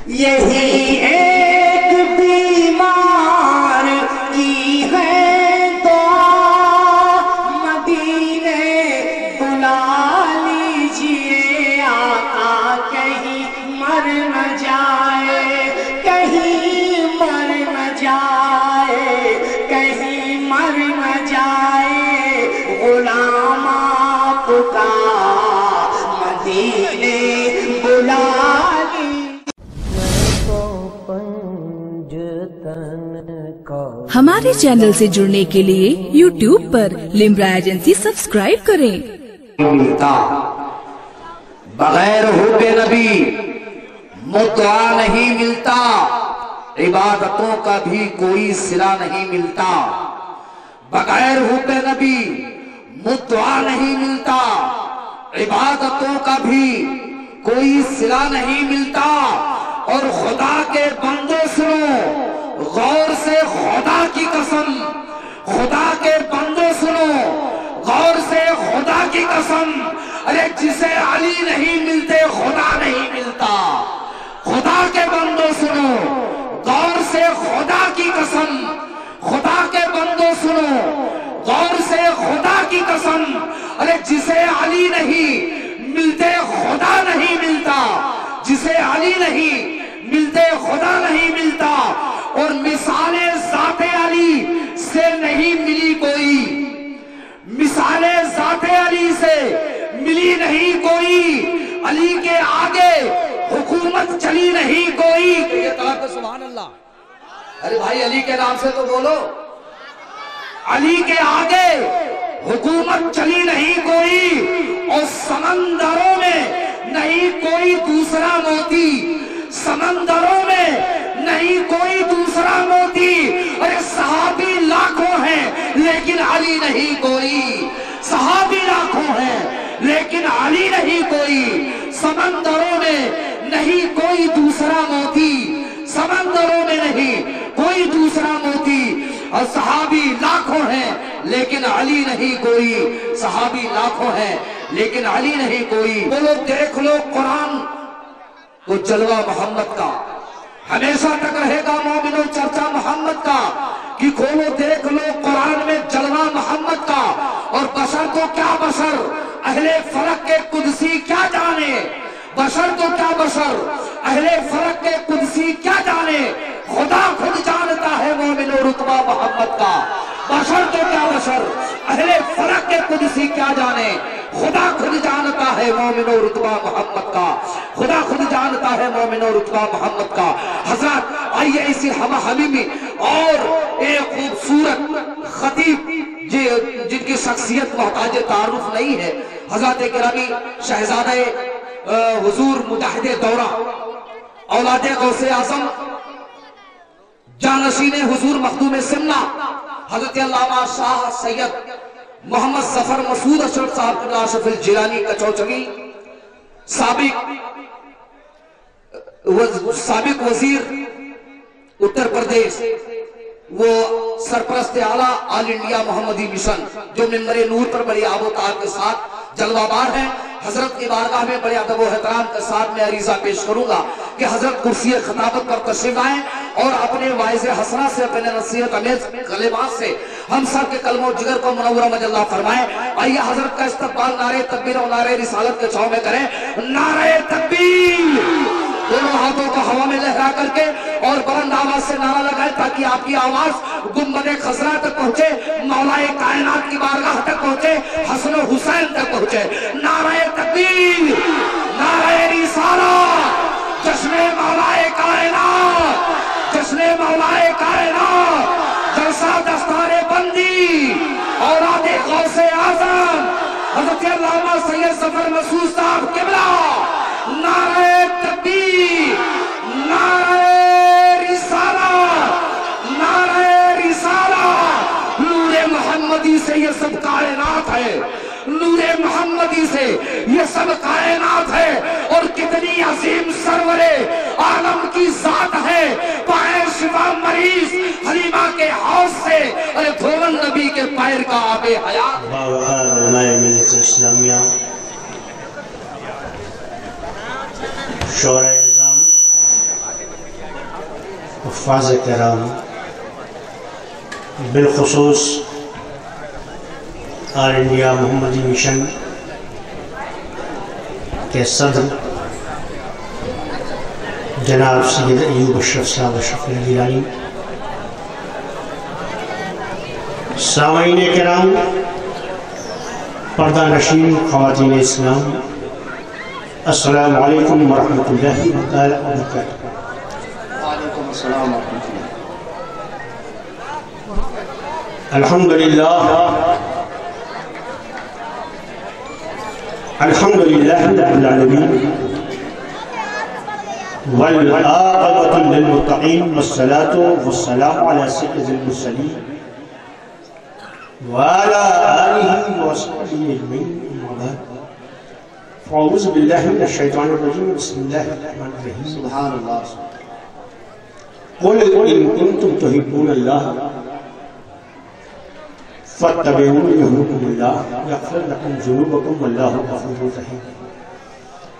یہی ایک بیمار کی ہے دعا، مدینے بلا لیجئے آقا، کہیں مر نہ جائے، کہیں مر نہ جائے، کہیں مر نہ جائے غلام آپ کا، مدینے بلا ہمارے چینل سے جڑنے کے لیے YouTube پر لمبرا ایجنسی سبسکرائب کریں۔ ملتا بغیر حب نبی متعا نہیں ملتا، عبادتوں کا بھی کوئی صلہ نہیں ملتا، بغیر حب نبی متعا نہیں ملتا، عبادتوں کا بھی کوئی صلہ نہیں ملتا۔ اور خدا کے بندے سنو غور سے، خدا کی قسم، خدا کے بندے سنو غور سے، خدا کی قسم، ارے جسے علی نہیں ملتے خدا نہیں ملتا۔ خدا کے بندوں سنو غور سے، خدا کی قسم، خدا کے بندوں سنو غور سے، خدا کی قسم، ارے جسے علی نہیں ملتے خدا نہیں ملتا، جسے علی نہیں ملتے خدا نہیں ملتا۔ اور مثال ذات علی سے نہیں ملی کوئی، مثال ذات علی سے ملی نہیں کوئی، علی کے آگے حکومت چلی نہیں کوئی۔ یہ کہا کہ سبحان اللہ، ارے بھائی علی کے نام سے تو بولو، علی کے آگے حکومت چلی نہیں کوئی۔ اور سمندروں میں نہیں کوئی دوسرا موتی، سمندروں میں نہیں کوئی دوسرا موتی، ارے صحابی لاکھوں ہیں لیکن علی نہیں کوئی، صحابی لاکھوں ہیں لیکن علی نہیں کوئی، سمندروں میں نہیں کوئی دوسرا موتی، سمندروں میں نہیں کوئی دوسرا موتی، اور صحابی لاکھوں ہیں لیکن علی نہیں کوئی، صحابی لاکھوں ہیں لیکن علی نہیں کوئی۔ بولو دیکھ لو قرآن وہ جلوہ محمد کا، ہمیشہ تک رہے گا مومنوں چرچا محمد کا، کہ کھولو دیکھ لو قرآن میں جلوہ محمد کا۔ اور بشر تو کیا بشر، اہل فلک کے قدسی کیا جانے، بشر تو کیا بشر، اہل فلک کے قدسی کیا جانے، خدا خود جانتا ہے مومنوں رتبہ محمد کا۔ بشر تو کیا بشر، اہل فلک کے قدسی کیا جانے، خدا خود جانتا ہے مومنوں رتبہ محمد کا، خدا خود جانتا ہے مومنوں رتبہ محمد کا۔ حضرات آئیے اسی ہم حمیمی اور ایک خوبصورت خطیب جن کی شخصیت محتاج تعارف نہیں ہے، حضرت گرامی شہزادہ حضور مجاہد دورہ، اولاد غوث اعظم، جانشین حضور مخدوم سمنہ، حضرت علامہ شاہ سید محمد ظفر مسعود اشرف صاحب قبلہ اشرف الجیلانی کا چوچوی، سابق وزیر اتر پردیش، وہ سرپرست اعلیٰ آل انڈیا محمدی مشن، جو منبر نور پر بڑی آب و تاب کے ساتھ جلوہ بار ہے۔ حضرت کی بارگاہ میں بڑے ادب و احترام کے ساتھ میں عریضہ پیش کروں گا کہ حضرت کرسی خطابت پر تشریف آئیں اور اپنے واعظ حسنہ سے، اپنے نصیحت امیز کلمات سے ہم سب کے قلب و جگر کو منورہ مجلہ فرمائیں۔ آئیے حضرت کا استقبال نعرہ تکبیر اور نعرہ رسالت کے چھاؤں میں کریں۔ نعرہ تکبیر، دونوں ہاتھوں کو ہوا میں لہرا کر کے اور بلند آواز سے نعرہ لگائیں تاکہ آپ کی آواز گنبد خضرا تک پہنچے، مولا کائنات کی بارگاہ تک پہنچے، حسن و حسین تک پہنچے۔ نعرہ تکبیر، نعرہ رسالت، جشن مولا کائنات، جشن مولا کائنات، جلسہ دستار بندی، اولاد غوث اعظم حضرت علامہ سید ظفر مسعود صاحب قبلہ۔ نعرہ تکبیر، نعرہ رسالت، نعرہ رسالت۔ نور محمدی سے یہ سب کائنات ہے، نور محمدی سے یہ سب کائنات ہے، اور کتنی عظیم سرور عالم کی ذات ہے۔ پائے شفا مریض حلیمہ کے حوض سے، ارے دھومن نبی کے پیر کا آب حیات۔ علماء ملت اسلامیہ، شورا اعظام، حفاظ کرام، بالخصوص آل انڈیا محمدی مشن کے صدر جناب سید ایوب اشرف صاحب اشرف گیلانی، سامعین کرام، پردہ نشین خواتین اسلام، السلام علیکم ورحمۃ اللہ وبرکاتہ۔ وعلیکم السلام ورحمۃ اللہ۔ الحمدللہ رب العالمین والعاقبۃ للمتقین والصلاة والسلام علی سید المرسلین وعلى آلہ وصحبہ اجمعین، اما بعد، اعوذ باللہ من الشیطان الرجیم، بسم اللہ الرحمن الرحیم۔ سبحان اللہ۔ قل ان کنتم تحبون اللہ فاتبعونی یحببکم اللہ یغفر لکم ذنوبکم واللہ غفور رحیم۔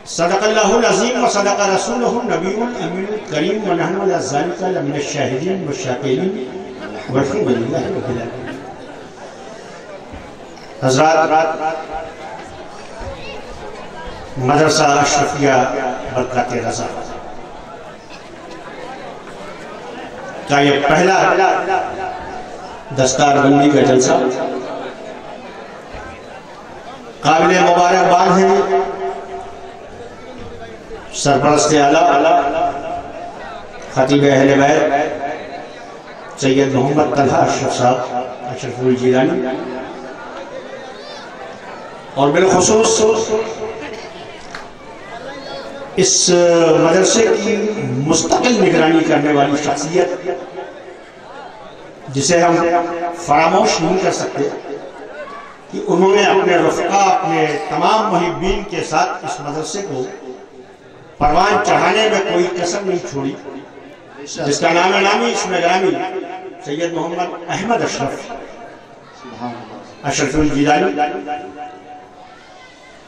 صدق اللہ العظیم وصدق رسولہ النبی الامین الکریم ونحن علی ذلک لمن الشاہدین والشاکرین والحمد للہ رب العالمین۔ حضرات، مدرسہ اشرفیہ برکات رضا کا یہ پہلا دستار بندی کا جلسہ قابل مبارکباد ہے سرپرست اعلیٰ خطیب اہل بیت سید محمد طلحہ اشرف صاحب اشرف الجیلانی، اور بالخصوص اس مدرسے کی مستقل نگرانی کرنے والی شخصیت جسے ہم فراموش نہیں کر سکتے کہ انہوں نے اپنے رفقا، اپنے تمام محبین کے ساتھ اس مدرسے کو پروان چڑھانے میں کوئی کسر نہیں چھوڑی، جس کا نام نامی اسم گرامی سید محمد احمد اشرف الجیلانی،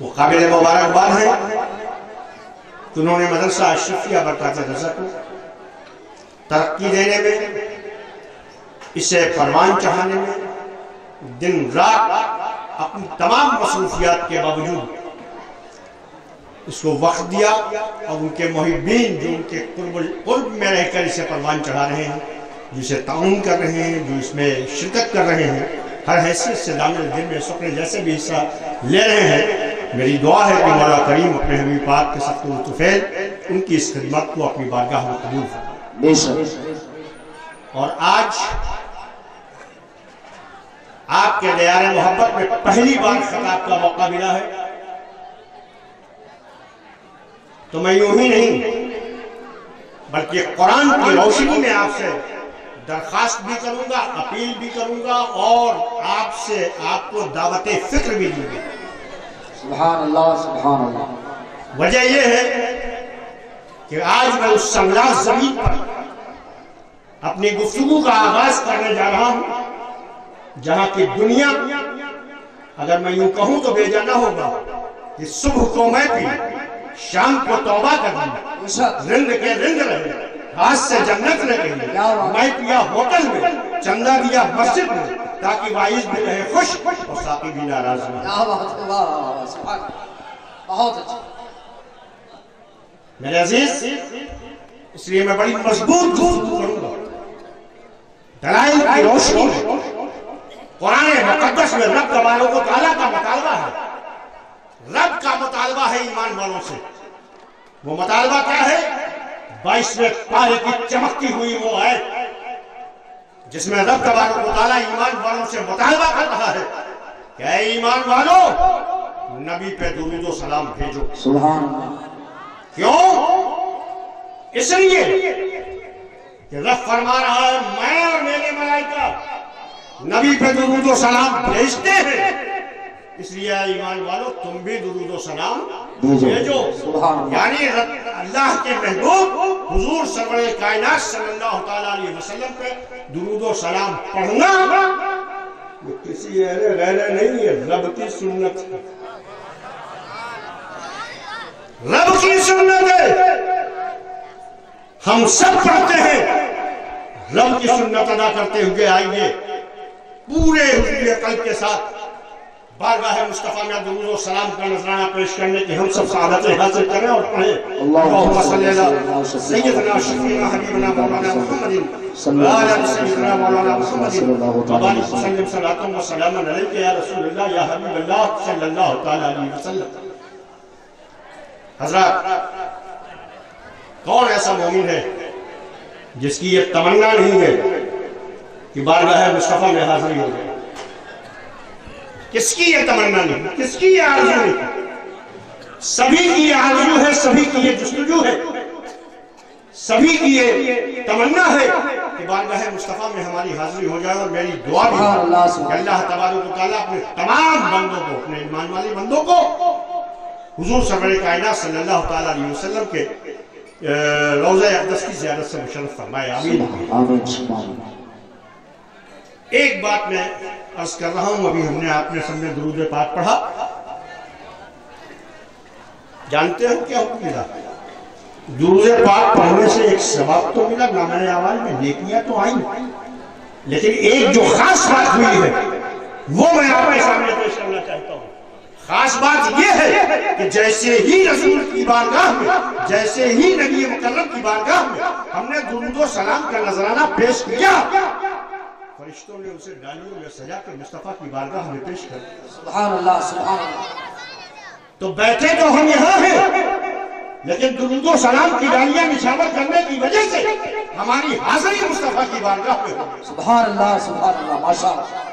وہ قابل مبارکباد ہے کہ انہوں نے مدرسہ اشرفیہ برکات رضا کو ترقی دینے میں، اسے پروان چڑھانے میں دن رات اپنی تمام مصروفیات کے باوجود اس کو وقت دیا، اور ان کے محبین جو ان کے قرب میں رہ کر اسے پروان چڑھا رہے ہیں، جو اسے تعاون کر رہے ہیں، جو اس میں شرکت کر رہے ہیں، ہر حیثیت سے دامن دل میں سکنے جیسے بھی حصہ لے رہے ہیں، میری دعا ہے کہ مولا کریم اپنے حبیب پاک کے سخت الطفیل ان کی اس خدمت کو اپنی بارگاہ میں قبول فرمائے۔ اور آج آپ کے دیار محبت میں پہلی بار خطاب کا موقع ملا ہے، تو میں یوں ہی نہیں بلکہ قرآن کی روشنی میں آپ سے درخواست بھی کروں گا، اپیل بھی کروں گا، اور آپ کو دعوت فکر بھی دوں گا۔ سبحان اللہ، سبحان اللہ۔ وجہ یہ ہے کہ آج میں اس سنگلاس زمین پر اپنی گفتگو کا آغاز کرنے جا رہا ہوں جہاں کی دنیا، اگر میں یوں کہوں تو بے جا نہ ہوگا، کہ صبح کو میں پی، شام کو توبہ کر دی، رند کے رند رہے، ہاتھ سے جنت نہ گئی، میں پیا ہوٹل میں، چندہ دیا مسجد میں، تاکہ وائز بھی رہے خوش اور ساقی بھی ناراض نہ۔ بہت اچھا میرے عزیز، اس لیے میں بڑی مضبوط گفتگو کروں گا، دلائل کی روشنی میں۔ قرآن مقدس میں رب والوں کو تعالیٰ کا مطالبہ ہے، رب کا مطالبہ ہے ایمان والوں سے۔ وہ مطالبہ کیا ہے؟ 22ویں پارے کی چمکتی ہوئی وہ آیت جس میں رب تبارک و تعالیٰ ایمان والوں سے مطالبہ کر رہا ہے کہ اے ایمان والوں، نبی پہ درود و سلام بھیجو۔ سبحان اللہ۔ کیوں؟ اس لیے کہ رب فرما رہا ہے میں اور میرے ملائکہ نبی پہ درود و سلام بھیجتے ہیں، اس لیے ایمان والو تم بھی درود و سلام بھیجو۔ یعنی اللہ کے محبوب حضور سرور کائنات صلی اللہ علیہ وسلم پہ درود و سلام پڑھنا یہ کسی غیر نہیں ہے، رب کی سنت ہے، رب کی سنت ہے۔ ہم سب پڑھتے ہیں رب کی سنت ادا کرتے ہوئے آئیے پورے حضور قلب کے ساتھ بارگاہ مصطفیٰ میں درود و سلام کا نذرانہ پیش کرنے کی ہم سب سعادتیں حاصل کریں اور پڑھیں اللہم صلی اللہ سیدنا شفیعنا حبیبنا مولانا محمد وعلی سیدنا مولانا محمد وبارک وسلم صلاۃ و سلام علیک یا رسول اللہ یا حبیب اللہ صلی اللہ تعالی علیہ وسلم۔ حضرات، کون ایسا مومن ہے جس کی یہ تمنا نہیں ہے کہ بارگاہ مصطفیٰ میں حاضری ہو جائے؟ کس کی یہ تمنا نہیں، کس کی یہ آرزو نہیں؟ سبھی کی یہ آرزو ہے، سبھی کی یہ جستجو ہے، سبھی کی یہ تمنا ہے کہ بارگاہ مصطفیٰ میں ہماری حاضری ہو جائے۔ اور میری دعا بھی ہے کہ اللہ تبارک و تعالیٰ اپنے تمام بندوں کو، اپنے ایمان والے بندوں کو حضور سرور کائنات صلی اللہ تعالیٰ علیہ وسلم کے روضہ اقدس کی زیارت سے مشرف فرمائے، آمین۔ ایک بات میں عرض کر رہا ہوں، ابھی ہم نے آپ نے سب نے درود پاک پڑھا، جانتے ہو کیا حکم ملا؟ درود پاک پڑھنے سے ایک ثواب تو ملا، نامۂ اعمال میں نیکیاں تو آئیں، لیکن ایک جو خاص بات ہوئی ہے وہ میں آپ کے سامنے پیش کرنا چاہتا ہوں۔ خاص بات یہ ہے کہ جیسے ہی رسول کی بارگاہ میں، جیسے ہی نبی مکرم کی بارگاہ میں ہم نے درود و سلام کا نذرانہ پیش کیا، فرشتوں نے اسے ڈالیوں میں سجا کے مصطفیٰ کی بارگاہ میں پیش کر دیا۔ سبحان اللہ، سبحان اللہ۔ تو بیٹھے تو ہم یہاں ہیں، لیکن درود و سلام کی ڈالیاں نشاور کرنے کی وجہ سے ہماری حاضری مصطفیٰ کی بارگاہ میں ہو گئی۔ سبحان اللہ، سبحان اللہ، ماشاء اللہ۔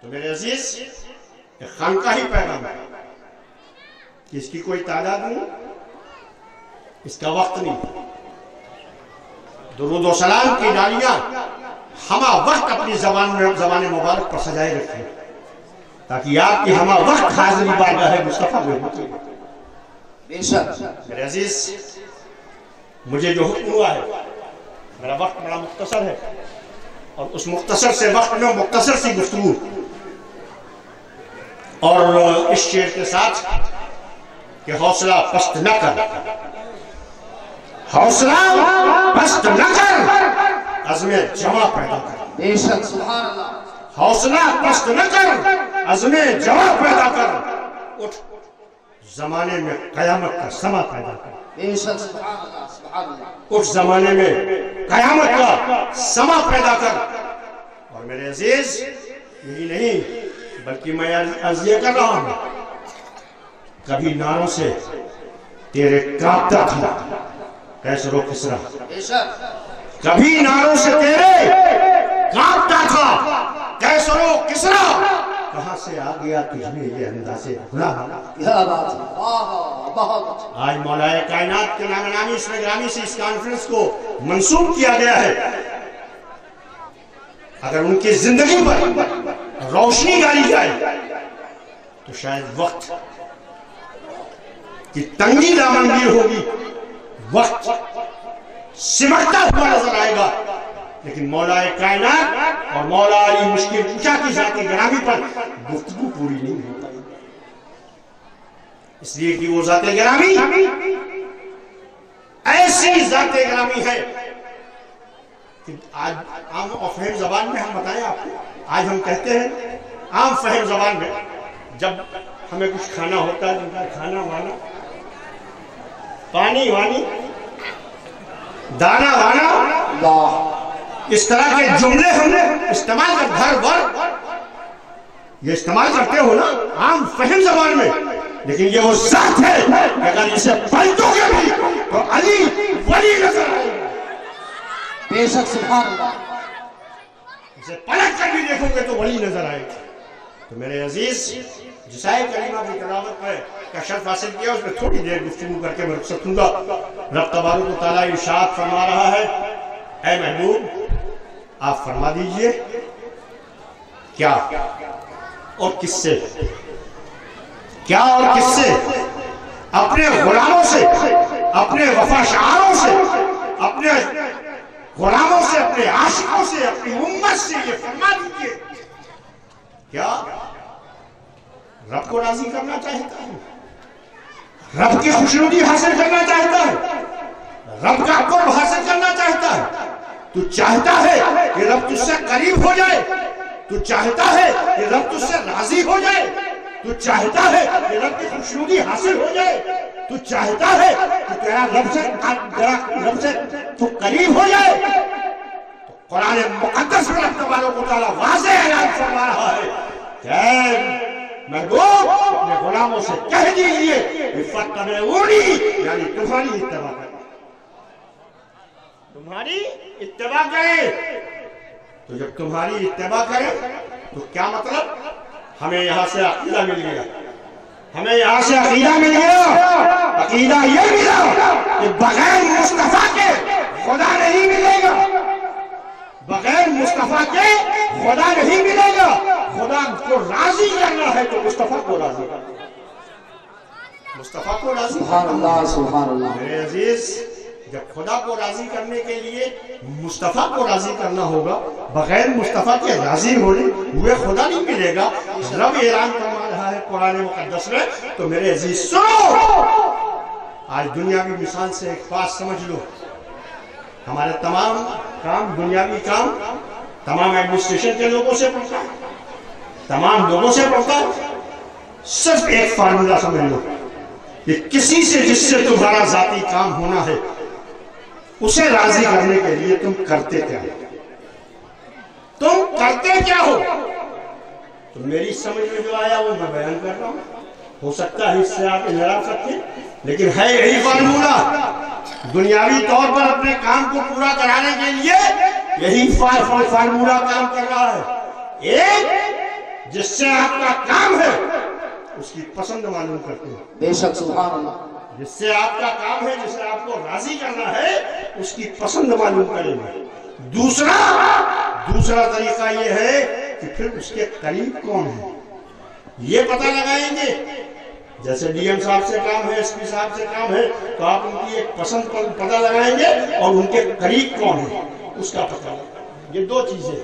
تو میرے عزیز، ایک خانقاہی پیغام ہے کہ اس کی کوئی تعداد نہیں، اس کا وقت نہیں۔ درود و سلام کی ڈالیاں ہمہ وقت اپنی زبان مبارک پر سجائے رکھیں تاکہ آپ کی ہمہ وقت حاضری بارگاہ مصطفیٰ میں ہوتی ہے۔ بے شک میرے عزیز، مجھے جو حکم ہوا ہے، میرا وقت بڑا مختصر ہے، اور اس مختصر سے وقت میں مختصر سی گفتگو اور اس شعر کے ساتھ کہ حوصلہ پست نہ کر، حوصلہ پست نہ کر، عزم جواں پیدا کر۔ بے شک، سبحان اللہ۔ حوصلہ پست نہ کر، عزم جواں پیدا کر، اٹھ زمانے میں قیامت کا سما پیدا کر۔ بے شک، سبحان اللہ، سبحان اللہ۔ اس زمانے میں قیامت کا سما پیدا کر۔ اور میرے عزیز، یہی نہیں بلکہ میں عرض یہ کر رہا ہوں، کبھی ناروں سے تیرے کانپتا تھا کیسر و کسرا، بے شک، کبھی ناروں سے تیرے کانپتا تھا کیسر و کسرا، کہاں سے آ گیا تجھ میں یہ انداز بھلا۔ کیا بات ہے، واہ، بہت اچھا۔ آج مولا کائنات کے نام نامی اس میں گرامی سے اس کانفرنس کو منسوب کیا گیا ہے۔ اگر ان کی زندگی پر روشنی ڈالی جائے تو شاید وقت کی تنگی دامنگیر ہوگی، وقت سمٹتا ہوا نظر آئے گا، لیکن مولا کائنات اور مولا علی مشکل کشا کی ذات گرامی پر گفتگو پوری نہیں ہو پائی، اس لیے کہ وہ ذات گرامی ایسی ذات گرامی ہے کہ آج عام و فہم زبان میں ہم بتائیں آپ کو، آج ہم کہتے ہیں عام فہم زبان میں جب ہمیں کچھ کھانا ہوتا ہے، جن کا کھانا وانا، پانی وانی، دانا وانا، اللہ، اس طرح کے جملے ہم استعمال کر گھر بر یہ استعمال کرتے ہو نا عام فہم زبان میں، لیکن یہ وہ ذات ہے کہ اگر اسے پلٹو گے بھی تو علی ولی نظر آئے گا۔ بے شک، سبحان اللہ۔ اسے پلٹ کر بھی دیکھو گے تو ولی نظر آئے گا۔ تو میرے عزیز، جس آئے کریمہ کی تلاوت پر کا شرف حاصل کیا، اس میں تھوڑی دیر گفتگو کر کے میں رخصت ہوں گا۔ رب تبارک و تعالیٰ ارشاد فرما رہا ہے، اے محبوب آپ فرما دیجئے کیا اور کس سے، کیا اور کس سے، اپنے غلاموں سے، اپنے وفا شعاروں سے، اپنے غلاموں سے، اپنے عاشقوں سے، اپنی امت سے یہ فرما دیجئے کیا رب کو راضی کرنا چاہتا ہے، رب کی خوشنودی حاصل کرنا چاہتا ہے، رب کا قرب حاصل کرنا چاہتا ہے، تو چاہتا ہے کہ رب تجھ سے قریب ہو جائے، تو چاہتا ہے کہ رب تجھ سے راضی ہو جائے، تو چاہتا ہے کہ رب کی خوشنودی حاصل ہو جائے، تو چاہتا ہے کہ تیرا رب سے تو قریب ہو جائے، تو قرآن مقدس میں رب تبارک و تعالیٰ واضح اعلان فرما رہا ہے کہ محبوب اپنے غلاموں سے کہہ دیجئے فَاتَّبِعُونِی، یعنی تمہاری اتباع کریں، تمہاری اتباع کریں۔ تو جب تمہاری اتباع کریں تو کیا مطلب؟ ہمیں یہاں سے عقیدہ مل گیا، ہمیں یہاں سے عقیدہ مل گیا، عقیدہ یہ ملا کہ بغیر مصطفیٰ کے خدا نہیں ملے گا، بغیر مصطفیٰ کے خدا نہیں ملے گا۔ خدا کو راضی کرنا ہے تو مصطفیٰ کو راضی کرنا، مصطفیٰ کو راضی کرنا۔ سبحان اللہ سبحان اللہ۔ میرے عزیز، جب خدا کو راضی کرنے کے لیے مصطفیٰ کو راضی کرنا ہوگا، بغیر مصطفیٰ کے راضی ہوئے خدا نہیں ملے گا۔ رب اعلان فرما رہا ہے قرآن مقدس میں، تو میرے عزیز سنو، آج دنیاوی مثال سے ایک بات سمجھ لو، ہمارے تمام کام، دنیاوی کام، تمام ایڈمنسٹریشن کے لوگوں سے پڑھتا ہے، تمام لوگوں سے پڑھتا ہے۔ صرف ایک فارمولا سمجھ لو کہ کسی سے جس سے تمہارا ذاتی کام ہونا ہے، اسے راضی کرنے کے لیے تم کرتے کیا ہو؟ تم کرتے کیا ہو؟ تو میری سمجھ میں جو آیا وہ میں بیان کر رہا ہوں، ہو سکتا ہے اس سے آپ انحراف سکتے، لیکن ہے یہی فارمولا۔ دنیاوی طور پر اپنے کام کو پورا کرانے کے لیے یہی فارمولا کام کر رہا ہے۔ ایک، جس سے آپ کا کام ہے اس کی پسند معلوم کرتے ہیں، بے شک سبحان اللہ۔ جس سے آپ کا کام ہے، جسے آپ کو راضی کرنا ہے، اس کی پسند معلوم کریں گے۔ دوسرا طریقہ یہ ہے کہ پھر اس کے قریب کون ہے یہ پتہ لگائیں گے۔ جیسے ڈی ایم صاحب سے کام ہے، ایس پی صاحب سے کام ہے، تو آپ ان کی ایک پسند پر پتہ لگائیں گے اور ان کے قریب کون ہے اس کا پتہ لگائیں گے۔ یہ دو چیزیں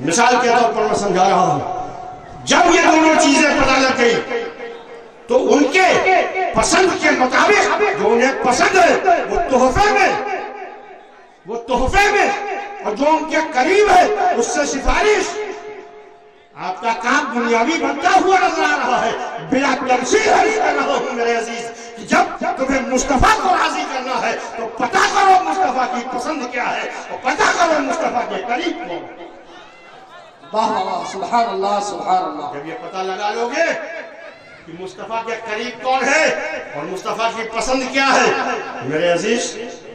مثال کے طور پر میں سمجھا رہا ہوں۔ جب یہ دونوں چیزیں پتہ لگ گئی تو ان کے پسند کے مطابق جو انہیں پسند ہے وہ تحفے میں، اور جو ان کے قریب ہے اس سے سفارش۔ آپ کا کام دنیاوی بنتا ہوا نظر آ رہا ہے، بلا تمثیل عرض کر رہا ہوں میرے عزیز کہ جب تمہیں مصطفیٰ کو راضی کرنا ہے تو پتہ کرو مصطفیٰ کی پسند کیا ہے، اور پتہ کرو مصطفیٰ کے قریب کون ہے۔ واہ واہ سبحان اللہ سبحان اللہ۔ جب یہ پتہ لگا لو گے کہ مصطفیٰ کے قریب کون ہے اور مصطفیٰ کی پسند کیا ہے، میرے عزیز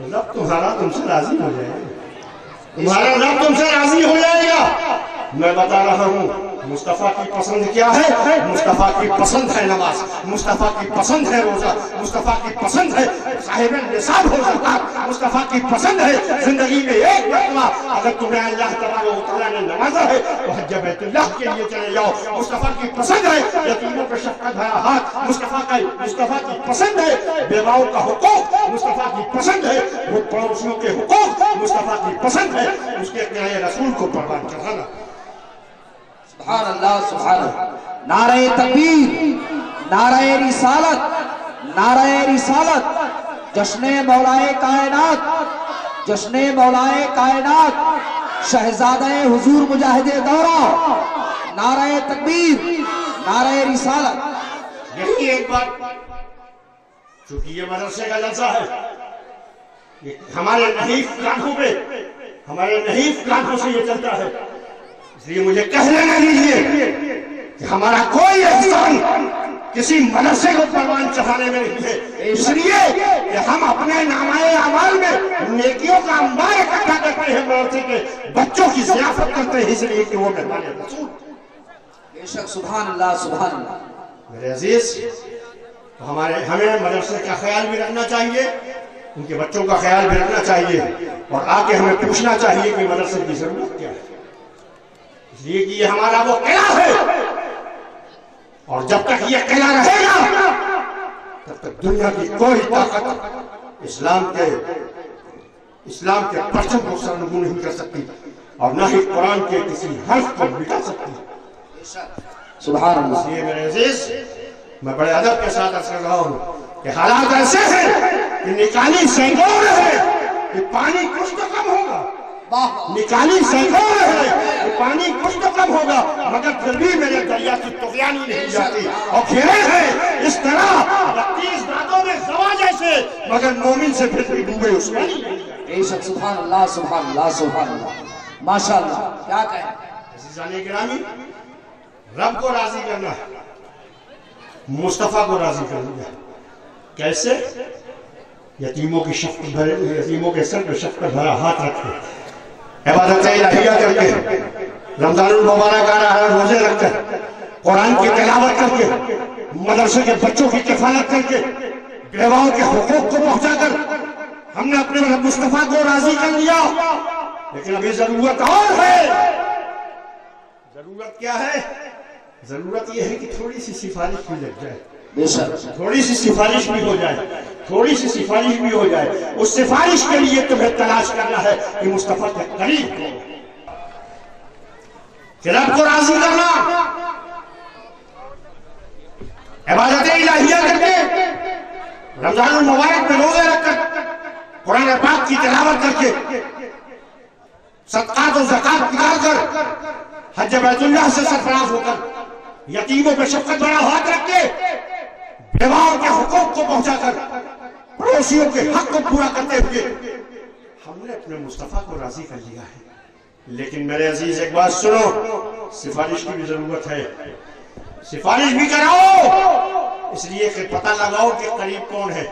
رب تمہارا تم سے راضی ہو جائے گا، تمہارا رب تم سے راضی ہو جائے گا۔ میں بتا رہا ہوں مصطفیٰ کی پسند کیا ہے؟ مصطفیٰ کی پسند ہے نماز، مصطفیٰ کی پسند ہے روزہ، مصطفیٰ کی پسند ہے صاحب نصاب ہو زکات، مصطفیٰ کی پسند ہے زندگی میں ایک مرتبہ اگر تمہیں اللہ تبارک و تعالیٰ نے نوازا ہے تو حج بیت اللہ کے لیے چلے جاؤ۔ مصطفیٰ کی پسند ہے یتیموں پر شفقت بھرا ہاتھ، مصطفیٰ کی پسند ہے بیواؤں کا حقوق، مصطفیٰ کی پسند ہے پڑوسیوں کے حقوق، مصطفیٰ کی پسند ہے اس کے پیارے رسول کو قربان چڑھانا۔ سبحان اللہ سبحان اللہ۔ نعرہ تکبیر، نعرہ رسالت، نعرہ رسالت، جشن مولائے کائنات، جشن مولائے کائنات، شہزادہ حضور مجاہد دورہ، نعرہ تکبیر، نعرہ رسالت۔ یہی ایک بات، چونکہ یہ مدرسے کا جلسہ ہے، یہ ہمارے نحیف کانٹوں پہ، ہمارے نحیف کانٹوں سے یہ چلتا ہے، اس لیے مجھے کہہ لینا دیجیے کہ ہمارا کوئی احسان کسی مدرسے کو پروان چڑھانے میں نہیں ہے، اس لیے کہ ہم اپنے نامہ اعمال میں نیکیوں کا انبار اکٹھا کرتے ہیں، مدرسے کے بچوں کی ضیافت کرتے ہیں، اس لیے کہ وہ مہمان رسول۔ بے شک سبحان اللہ سبحان اللہ۔ میرے عزیز، ہمیں مدرسے کا خیال بھی رکھنا چاہیے، ان کے بچوں کا خیال بھی رکھنا چاہیے، اور آگے ہمیں پوچھنا چاہیے کہ مدرسے کی ضرورت کیا ہے، اس لیے کہ یہ ہمارا وہ قلعہ ہے، اور جب تک یہ قلعہ رہے گا تب تک دنیا کی کوئی طاقت اسلام کے پرچم کو سرنگوں نہیں کر سکتی، اور نہ ہی قرآن کے کسی حرف کو مٹا سکتی۔ سبحان اللہ۔ اس لیے میرے عزیز، میں بڑے ادب کے ساتھ عرض کر رہا ہوں کہ حالات ایسے ہیں کہ نکالی سینگور ہے کہ پانی کچھ تو کم ہوگا، نکالی سینکڑوں ہے، پانی کچھ تو کم ہوگا مگر پھر بھی میرے دریا کی طغیانی نہیں جاتی، اور گھیرے ہیں اس طرح 32 دانتوں میں زوا جیسے، مگر مومن سے پھر بھی ڈوبے اس میں بے شک سبحان اللہ سبحان اللہ سبحان اللہ ماشاءاللہ کیا کہیں عزیزان گرامی، رب کو راضی کرنا مصطفیٰ کو راضی کرنا کیسے؟ یتیموں کی شفقت بھرے، یتیموں کے سر پہ شفقت بھرا ہاتھ رکھتے، عبادت الہیہ کر کے، رمضان المبارک آ رہا ہے روزے رکھ کر، قرآن کی تلاوت کر کے، مدرسے کے بچوں کی کفالت کر کے، بیواؤں کے حقوق کو پہنچا کر ہم نے اپنے رب مصطفیٰ کو راضی کر لیا، لیکن ابھی ضرورت اور ہے۔ ضرورت کیا ہے؟ ضرورت یہ ہے کہ تھوڑی سی سفارش بھی لگ جائے، بے شک تھوڑی سی سفارش بھی ہو جائے، تھوڑی سی سفارش بھی ہو جائے۔ اس سفارش کے لیے تمہیں تلاش کرنا ہے کہ مصطفیٰ کے قریب ہو، کہ رب کو راضی کرنا، عبادت الہیہ کر کے، رمضان المبارک میں روزے رکھ کر، قرآن پاک کی تلاوت کر کے، صدقات و زکات نکال کر، حج بیت اللہ سے سرفراز ہو کر، یتیموں پہ شفقت بڑا ہاتھ رکھ کے، بیواؤں کے حقوق کو پہنچا کر، پڑوسیوں کے حق کو پورا کرتے ہوئے ہم نے اپنے مصطفیٰ کو راضی کر لیا ہے۔ لیکن میرے عزیز ایک بات سنو، سفارش کی بھی ضرورت ہے، سفارش بھی کراؤ، اس لیے کہ پتہ لگاؤ کہ قریب کون ہے۔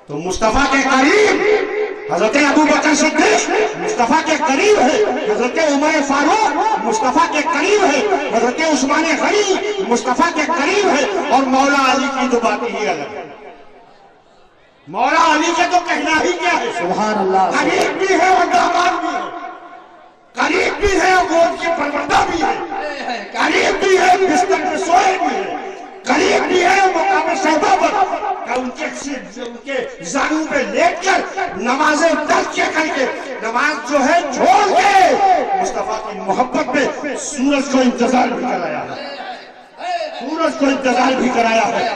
تو مصطفیٰ کے قریب حضرت ابو بکر صدیق مصطفیٰ کے قریب ہے، حضرت عمر فاروق مصطفیٰ کے قریب ہے، حضرت عثمان غنی مصطفیٰ کے قریب ہے، اور مولا علی کی تو بات ہی الگ ہے۔ مولا علی کے تو کہنا ہی کیا ہے، سبحان اللہ قریب بھی ہے اور داماد بھی ہے، قریب بھی ہے اور گود کے پروردہ بھی ہے، قریب بھی ہے بستر میں سوئے بھی ہے، قریب بھی ہے مقام صحبہ پر ان کے زانوں پہ لیٹ کر نمازیں ترک کر کے، نماز جو ہے چھوڑ کے مصطفیٰ کی محبت میں سورج کو انتظار بھی کرایا ہے، سورج کو انتظار بھی کرایا ہے۔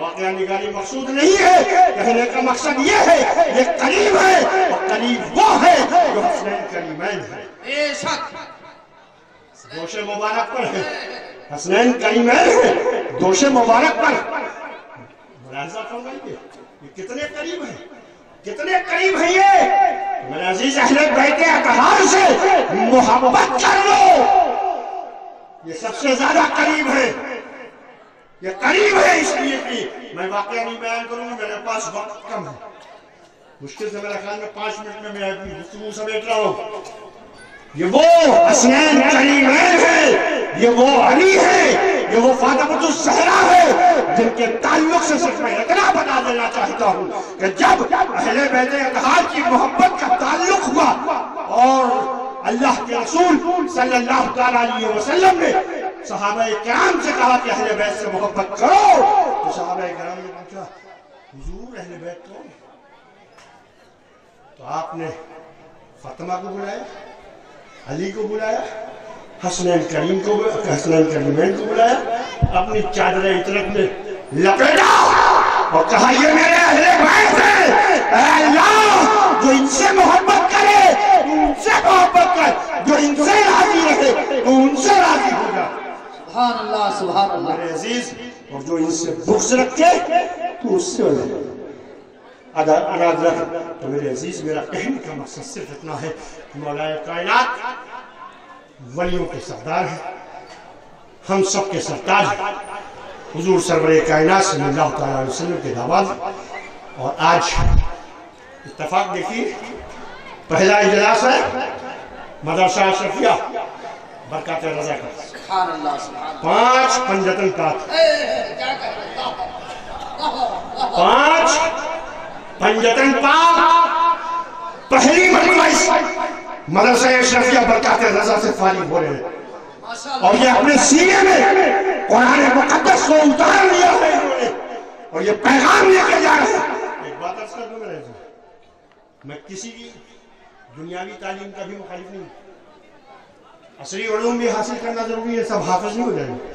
واقعہ نگاری مقصود نہیں ہے، کہنے کا مقصد یہ ہے یہ قریب ہے، اور قریب وہ ہے جو حسنین کریمین ہے۔ بے شک دوش مبارک پر ہے، حسنین کریمین ہے، دوش مبارک پر ملاحظہ فرمائیے یہ کتنے قریب ہیں، کتنے قریب ہیں یہ۔ میرے عزیز اہل بیت اطہار سے محبت کر لو، یہ سب سے زیادہ قریب ہے، یہ قریب ہے۔ اس لیے کہ میں واقعہ نہیں بیان کروں گا، میرے پاس وقت کم ہے، مشکل سے میرا خیال میں 5 منٹ میں میں اپنی گفتگو سمیٹ رہا ہوں۔ یہ وہ حسنین کریمین ہے، یہ وہ علی ہے، یہ وہ فاطمۃ الزہرا ہے، جن کے تعلق سے صرف میں اتنا بتا دینا چاہتا ہوں کہ جب اہل بیت اطہار کی محبت کا تعلق ہوا اور اللہ کے رسول صلی اللہ علیہ وسلم نے صحابہ کرام سے کہا کہ اہل بیت سے محبت کرو، تو صحابہ کرام نے پوچھا حضور اہل بیت کون؟ تو آپ نے فاطمہ کو بلایا، علی کو بلایا، حسنین کریمین کو بلایا، اپنی چادر عطرت میں لپیٹا اور کہا یہ میرے اہل بیت ہیں، اے اللہ جو ان سے محبت کرے ان سے محبت کر، جو ان سے راضی رہے تو ان سے راضی ہو جا۔ سبحان اللہ سبحان اللہ میرے عزیز، اور جو ان سے بغض رکھے تو اس سے اراد رکھ۔ تو میرے عزیز میرا کہنے کا مقصد صرف اتنا ہے کہ مولا کائنات ولیوں کے سردار ہیں، ہم سب کے سرتاج ہیں، حضور سرور کائنات صلی اللہ علیہ وسلم کے دعوات، اور آج اتفاق دیکھیے پہلا اجلاس ہے مدرسہ اشرفیہ برکات رضا کا، سبحان اللہ سبحان 5 پنجتن پاک، 5 پنجتن پاک پہلی مرتبہ اس مدرسہ اشرفیہ برکات رضا سے فارغ ہو رہے ہیں، اور یہ اپنے سینے میں قرآن مقدس کو اتار لیا ہے انہوں نے، اور یہ پیغام لے کے جا رہے ہیں۔ ایک بات عرض کر دوں میرے عزیز، میں کسی کی دنیاوی تعلیم کا بھی مخالف نہیں، عصری علوم بھی حاصل کرنا ضروری ہے، سب حافظ نہیں ہو جائیں گے،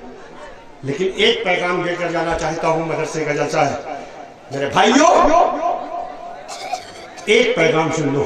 لیکن ایک پیغام دے کر جانا چاہتا ہوں، مدرسے کا جلسہ ہے میرے بھائیوں، ایک پیغام سن لو،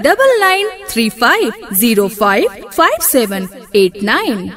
9935055789।